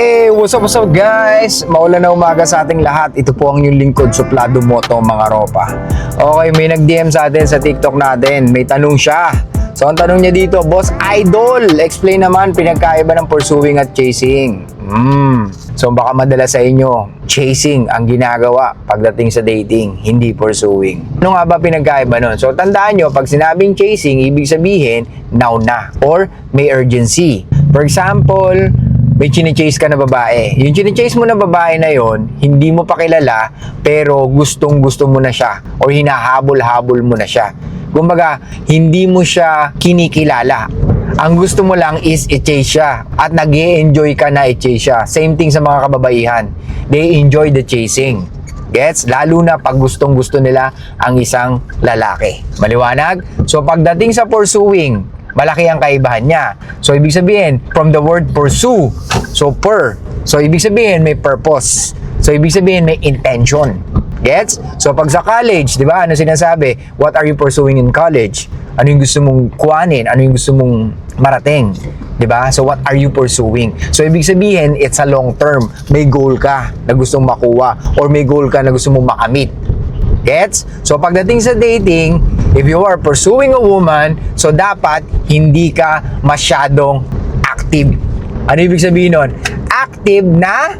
Hey, what's up guys? Maulan na umaga sa ating lahat. Ito po ang inyong lingkod, Suplado Moto mga ropa. Okay, may nag-DM sa atin sa TikTok natin. May tanong siya. So ang tanong niya dito, Boss Idol, explain naman pinagkaiba ng pursuing at chasing. So baka madala sa inyo, chasing ang ginagawa pagdating sa dating, hindi pursuing. Ano nga ba pinagkaiba nun? So tandaan nyo, pag sinabing chasing, ibig sabihin, now na, or may urgency. For example, may chine-chase ka na babae. Yung chine-chase mo na babae na yon, hindi mo pa kilala, pero gustong-gusto mo na siya, or hinahabol-habol mo na siya. Kumbaga, hindi mo siya kinikilala. Ang gusto mo lang is i-chase siya. At nag-e-enjoy ka na i-chase siya. Same thing sa mga kababaihan. They enjoy the chasing. Gets? Lalo na pag gustong-gusto nila ang isang lalaki. Maliwanag? So, pagdating sa pursuing, malaki ang kaibahan niya. So, ibig sabihin, from the word pursue, so ibig sabihin, may purpose. So, ibig sabihin, may intention. Gets? So, pag sa college, di ba, ano sinasabi? What are you pursuing in college? Ano yung gusto mong kuhanin? Ano yung gusto mong marating? Di ba? So, what are you pursuing? So, ibig sabihin, it's a long term. May goal ka na gustong makuha or may goal ka na gusto mong makamit. Gets? So, pagdating sa dating, if you are pursuing a woman, so dapat hindi ka masyadong active. Ano ibig sabihin nun? Active na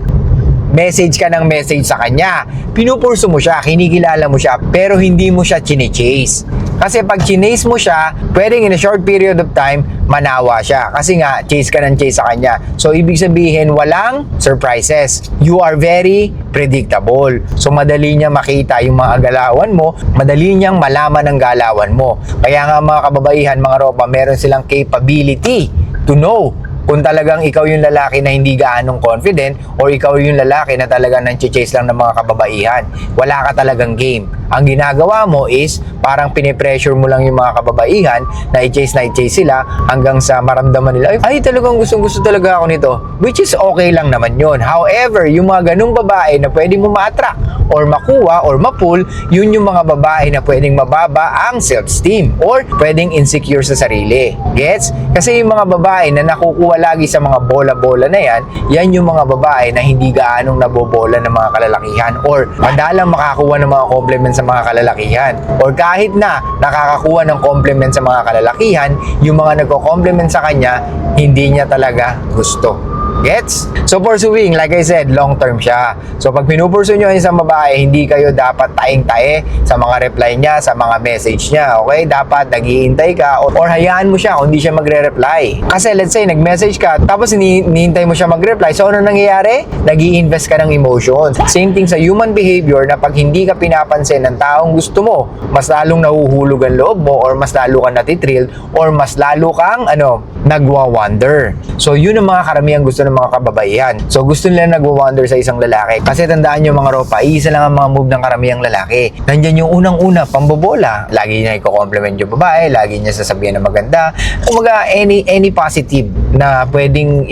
message ka ng message sa kanya. Pinupurso mo siya, kinikilala mo siya, pero hindi mo siya chine-chase. Kasi pag chase mo siya, pwedeng in a short period of time, manawa siya. Kasi nga, chase ka ng chase sa kanya. So, ibig sabihin, walang surprises. You are very predictable. So, madali niya makita yung mga galawan mo, madali niyang malaman ang galawan mo. Kaya nga mga kababaihan, mga ropa, meron silang capability to know kung talagang ikaw yung lalaki na hindi gaanong confident or ikaw yung lalaki na talagang nang-chase lang ng mga kababaihan. Wala ka talagang game. Ang ginagawa mo is parang pinipressure mo lang yung mga kababaihan na i-chase sila hanggang sa maramdaman nila, ay talagang gustong-gusto talaga ako nito. Which is okay lang naman yun. However, yung mga ganung babae na pwede mo ma-attract or makuha or ma-pull, yun yung mga babae na pwedeng mababa ang self-esteem or pwedeng insecure sa sarili. Gets? Kasi yung mga babae na nakukuha lagi sa mga bola-bola na yan yung mga babae na hindi gaanong nabobola ng mga kalalakihan or madalang makakuha ng mga compliment sa mga kalalakihan. Or kahit na nakakakuha ng compliment sa mga kalalakihan, yung mga nagko-compliment sa kanya, hindi niya talaga gusto. Gets? So, pursuing, like I said, long-term siya. So, pag pinupursu nyo isang babae, hindi kayo dapat taing-tae sa mga reply niya, sa mga message niya, okay? Dapat naghihintay ka or hayaan mo siya kung hindi siya magre-reply. Kasi, let's say, nag-message ka, tapos hinihintay mo siya mag-reply. So, ano nangyayari? Nag-i-invest ka ng emotions. Same thing sa human behavior na pag hindi ka pinapansin ng taong gusto mo, mas lalong nahuhulog ang loob mo or mas lalo kang natitrill or mas lalo kang, nagwa-wonder. So, yun ang mga karamihang gusto ng mga kababaihan. So, gusto nila nagwa-wonder sa isang lalaki. Kasi tandaan nyo mga ropa, isa lang ang mga move ng karamihang lalaki. Nandyan yung unang-una, pambobola. Lagi niya i-compliment yung babae, lagi niya sasabihin na maganda. Kumaga, any positive na pwedeng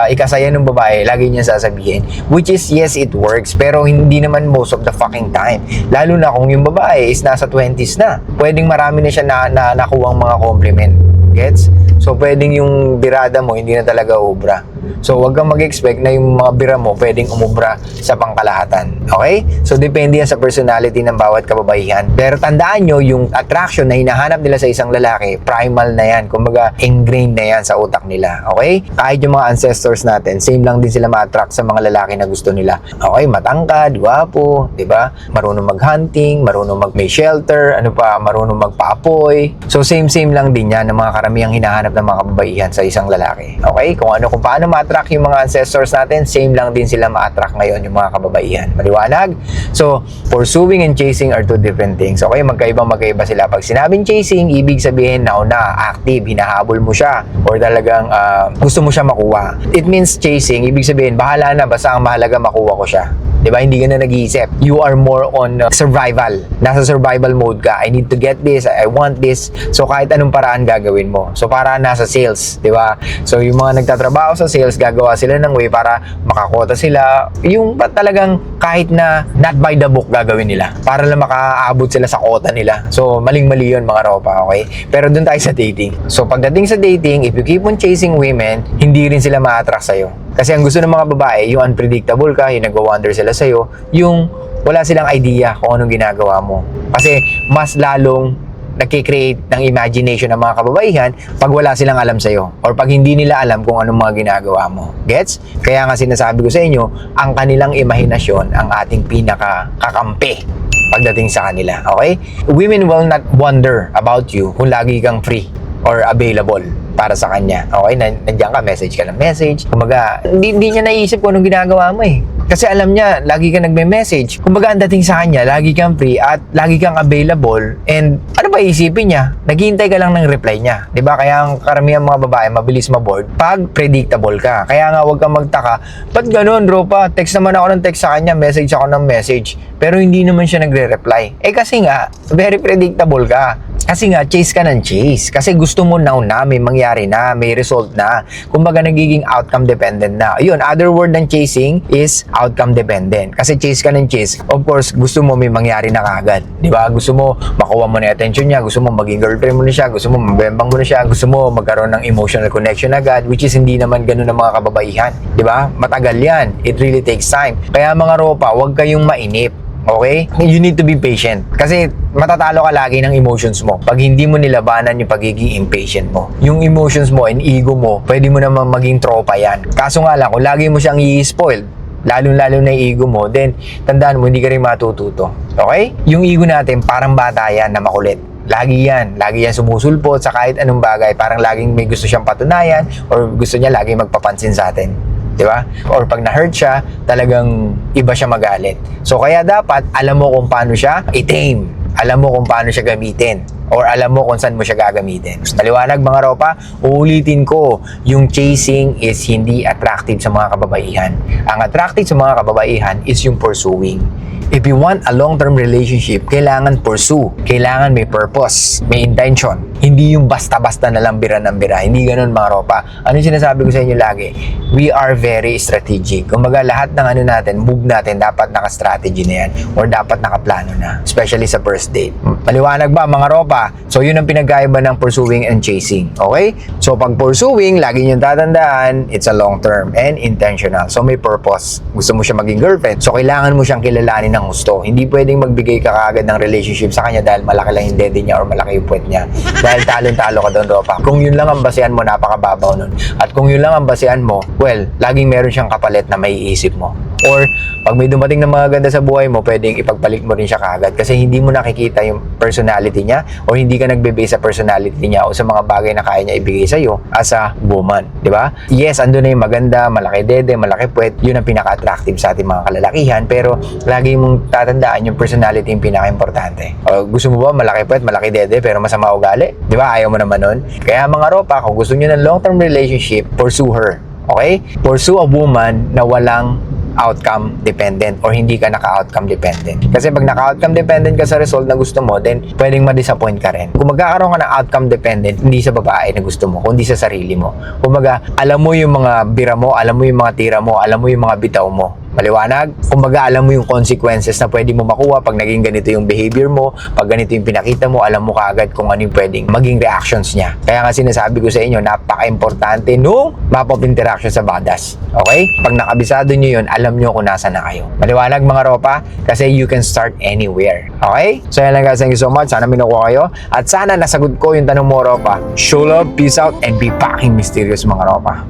ikasaya ng babae, lagi niya sasabihin. Which is, yes, it works. Pero hindi naman most of the fucking time. Lalo na kung yung babae is nasa 20s na. Pwedeng marami na siya na nakuwang mga compliment. Gets? So, pwedeng yung birada mo, hindi na talaga ubra. So, wag kang mag-expect na yung mga bira mo pwedeng umubra sa pangkalahatan. Okay? So, depende yan sa personality ng bawat kababaihan. Pero tandaan nyo, yung attraction na hinahanap nila sa isang lalaki, primal na yan. Kumbaga, ingrained na yan sa utak nila. Okay? Kahit yung mga ancestors natin, same lang din sila ma-attract sa mga lalaki na gusto nila. Okay? Matangkad, gwapo, diba? Marunong mag-hunting, marunong mag-may shelter, marunong magpaapoy. So, same lang din yan ng mga karamihang hinahanap ng mga kababaihan sa isang lalaki. Okay? Kung paano ma-attract yung mga ancestors natin, same lang din sila ma-attract ngayon yung mga kababaihan. Maliwanag? So, pursuing and chasing are two different things. Okay? Magkaiba sila. Pag sinabing chasing, ibig sabihin active, hinahabol mo siya or talagang gusto mo siya makuha. It means chasing, ibig sabihin, bahala na, basta ang mahalaga makuha ko siya. Diba? Hindi ka na nag-iisip. You are more on survival. Nasa survival mode ka. I need to get this. I want this. So, kahit anong paraan gagawin mo. So, para nasa sales. Diba? So, yung mga nagtatrabaho sa sales, gagawa sila ng way para makakota sila. Yung talagang kahit na not by the book gagawin nila para lang makaabot sila sa quota nila. So, maling-mali yun mga ropa, okay? Pero dun tayo sa dating. So, pagdating sa dating, if you keep on chasing women, hindi rin sila ma-attract sa'yo. Kasi ang gusto ng mga babae, yung unpredictable ka, yung nag-wonder sila sa'yo, yung wala silang idea kung anong ginagawa mo. Kasi mas lalong nagkikreate ng imagination ng mga kababaihan pag wala silang alam sa'yo or pag hindi nila alam kung anong mga ginagawa mo. Gets? Kaya nga sinasabi ko sa inyo, ang kanilang imahinasyon ang ating pinaka-kakampi pagdating sa kanila. Okay? Women will not wonder about you kung lagi kang free or available para sa kanya. Okay? Nandiyan ka, message ka ng message. Kumbaga, hindi niya naisip kung anong ginagawa mo eh. Kasi alam niya, lagi ka nagme-message. Kumbaga, ang dating sa kanya, lagi kang free at lagi kang available. And ano ba isipin niya? Naghihintay ka lang ng reply niya. 'Di ba? Kaya ang karamihan mga babae, mabilis ma-board pag predictable ka. Kaya nga, huwag kang magtaka. Ba't ganun, Ropa? Text naman ako ng text sa kanya, message ako ng message. Pero hindi naman siya nagre-reply. Eh kasi nga, very predictable ka. Kasi nga, chase ka ng chase. Kasi gusto mo now na, may mangyari na, may result na. Kumbaga, nagiging outcome dependent na. Yun, other word ng chasing is outcome dependent. Kasi chase ka ng chase, of course, gusto mo may mangyari na kagad. Di ba? Gusto mo makuha mo na yung attention niya, gusto mo maging girlfriend mo na siya, gusto mo mabembang mo na siya, gusto mo magkaroon ng emotional connection agad, which is hindi naman ganun ng mga kababaihan. Di ba? Matagal yan. It really takes time. Kaya mga ropa, huwag kayong mainip. Okay? You need to be patient. Kasi matatalo ka lagi ng emotions mo pag hindi mo nilabanan yung pagiging impatient mo. Yung emotions mo and ego mo, pwede mo naman maging tropa yan. Kaso nga lang, kung lagi mo siyang i-spoil, lalo-lalo na yung ego mo, then tandaan mo, hindi ka rin matututo. Okay? Yung ego natin, parang bata yan na makulit. Lagi yan sumusulpot sa kahit anong bagay. Parang laging may gusto siyang patunayan or gusto niya laging magpapansin sa atin. Di ba? Or pag na-hurt siya, talagang iba siya magalit. So kaya dapat alam mo kung paano siya i-tame. Alam mo kung paano siya gamitin. Or alam mo kung saan mo siya gagamitin. Maliwanag mga ropa, uulitin ko, yung chasing is hindi attractive sa mga kababaihan. Ang attractive sa mga kababaihan is yung pursuing. If you want a long-term relationship, kailangan pursue. Kailangan may purpose, may intention. Hindi yung basta-basta na lang bira ng bira. Hindi ganun mga ropa. Ano yung sinasabi ko sa inyo lagi? We are very strategic. Kumbaga lahat ng ano natin, move natin, dapat naka-strategy na yan. Or dapat nakaplano na. Especially sa first date. Maliwanag ba mga ropa? So yun ang pinagkaiba ng pursuing and chasing. Okay? So pag pursuing, lagi nyo tatandaan, it's a long-term and intentional. So may purpose. Gusto mo siya maging girlfriend. So kailangan mo siyang kilalanin ng gusto. Hindi pwedeng magbigay ka kaagad ng relationship sa kanya dahil malaki lang yung dede niya or malaki yung puwet niya. Dahil talon-talo ka doon, ropa. Kung yun lang ang basehan mo, napakababaw nun. At kung yun lang ang basehan mo, well, laging meron siyang kapalit na maiisip mo. Or, pag may dumating na mga ganda sa buhay mo, pwedeng ipagpalit mo rin siya kaagad kasi hindi mo nakikita yung personality niya o hindi ka nagbe-base sa personality niya o sa mga bagay na kaya niya ibigay sa'yo as a woman. Di ba? Yes, andun na yung maganda, malaki dede, malaki puwet. Yun ang pinaka-attractive sa ating mga kalalakihan. Pero, lagi mong tatandaan yung personality yung pinaka-importante. O, gusto mo ba malaki puwet, malaki dede, pero masama ugali? Di ba? Ayaw mo naman nun. Kaya mga ropa, kung gusto niyo ng long-term relationship, pursue her. Okay? Pursue a woman na walang outcome dependent or hindi ka naka-outcome dependent. Kasi pag naka-outcome dependent ka sa result na gusto mo, then pwedeng ma-disappoint ka rin. Kung magkakaroon ka ng outcome dependent, hindi sa babae na gusto mo, kundi sa sarili mo. Kumbaga, alam mo yung mga bira mo, alam mo yung mga tira mo, alam mo yung mga bitaw mo. Maliwanag? Kumbaga, alam mo yung consequences na pwede mo makuha pag naging ganito yung behavior mo, pag ganito yung pinakita mo, alam mo kaagad kung ano yung pwedeng maging reactions niya. Kaya nga sinasabi ko sa inyo, napaka-importante nung map of interaction sa badas. Okay? Pag nakabisado nyo yun, alam nyo kung nasa na kayo. Maliwanag mga ropa? Kasi you can start anywhere. Okay? So yan lang guys, thank you so much. Sana minukuha kayo. At sana nasagot ko yung tanong mo, ropa. Show love, peace out, and be fucking mysterious mga ropa.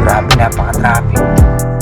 Grabe, napaka-traffic.